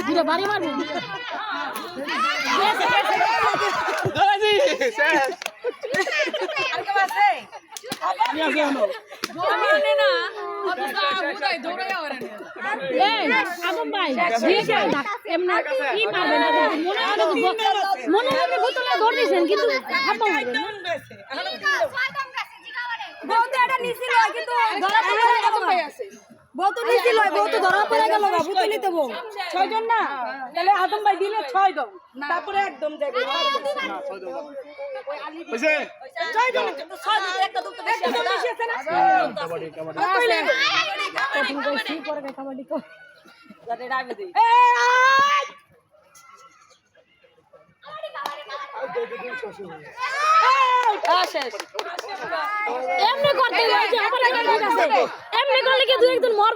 দুটো বাড়ি মারবো আগম ভাই মনে মনে বোতলে ধর দিয়েছেন কিন্তু ধরা পড়ে গেল ছয়জন না তাহলে আদম ভাই দিলে 6 জন তারপরে একদম যাবে এমনি করতে এমনি করলে কি 2 একজন মর